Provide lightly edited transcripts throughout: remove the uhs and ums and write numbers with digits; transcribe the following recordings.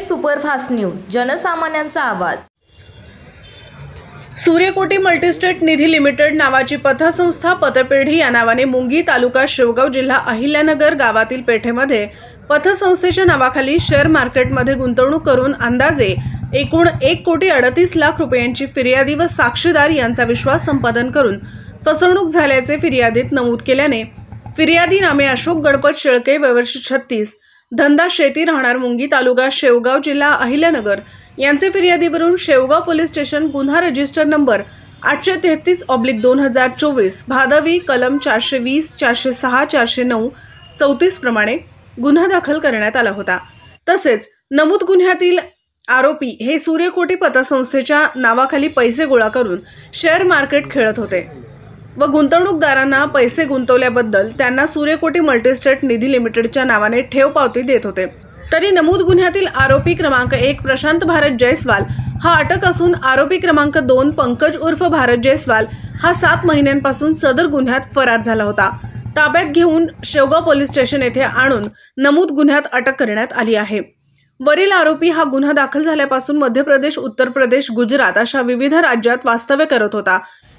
Superfast news, जनसामान्यांचा आवाज। सूर्यकोटी multi-state निधी limited नावाची पतसंस्था पतपेढी या नावाने मुंगी तालुका शेवगाव जिल्हा अहिल्यानगर गावातील पेठेमध्ये पतसंस्थेच्या नावाखाली शेअर मार्केटमध्ये गुंतवणूक करून अंदाजे एकूण 1,38,00,000 रुपयांची फिर्यादी व साक्षीदार यांचा विश्वास संपादन करून फसवणूक झाल्याचे फिर्यादीत नमूद केल्याने फिर्यादी नामे अशोक गणपत शेळके, वय वर्ष 36, धंदा शेती, राहणार मुंगी तालुका शेवगाव जिल्हा अहिल्यानगर यांचे फिर्यादीवरून शेवगाव पोलीस स्टेशन गुन्हा रजिस्टर नंबर 833/2024 भादवी कलम 420, 406, 409, 34 प्रमाणे गुन्हा दाखल करण्यात आला होता। तसेच नमूद गुन्ह्यातील आरोपी हे सूर्यकोटी पतसंस्थेच्या नावाखाली पैसे गोळा करून शेअर मार्केट खेळत होते व गुंतवणूकदारांना पैसे गुंतवल्याबद्दल त्यांना सूर्यकोटी मल्टीस्टेट निधी लिमिटेडच्या नावाने ठेव पावती देत होते। तरी नमूद गुन्ह्यातील आरोपी क्रमांक 1 प्रशांत भारत जयस्वाल हा अटक असून आरोपी क्रमांक 2 पंकज उर्फ भारत जयस्वाल हा 7 महिन्यांपासून सदर गुन्ह्यात फरार झाला होता। ताब्यात घेऊन शेवगाव पोलीस स्टेशन येथे आणून नमूद गुन्ह्यात अटक करण्यात आली आहे। वरील आरोपी हा गुन्हा दाखल झाल्यापासून मध्य प्रदेश, उत्तर प्रदेश, गुजरात अशा विविध राज्यात वास्तव्य करत होता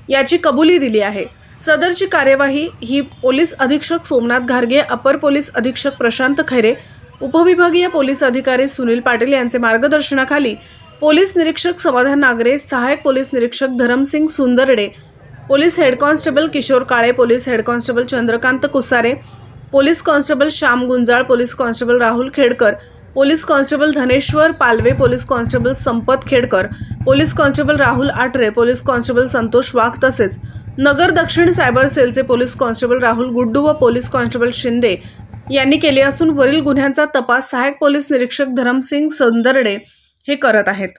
याची कबुली दिली आहे। सदरची कार्यवाही ही पोलीस अधीक्षक सोमनाथ घारगे, अपर पोलीस अधीक्षक प्रशांत खैरे, उपविभागीय पोलीस अधिकारी सुनील पाटील यांचे मार्गदर्शनाखाली पोलीस निरीक्षक समाधान नागरे, सहायक पोलीस निरीक्षक Dharamsing Sundarde, police head constable Kishore Kale, police head constable Chandrakant Kusare, police constable Shyam Gunjal, police constable Rahul Khedkar, police constable Dhaneshwar Palve, police constable Sampat Khedkar, police constable Rahul Aatre, police constable Santosh Wagh तसेच नगर दक्षिण सायबर सेलचे पोलीस कॉन्स्टेबल राहुल गुड्डू व पोलीस कॉन्स्टेबल शिंदे यांनी केले असून वरील गुन्ह्यांचा तपास सहायक पोलीस निरीक्षक धरमसिंग सुंदरडे हे करत आहेत।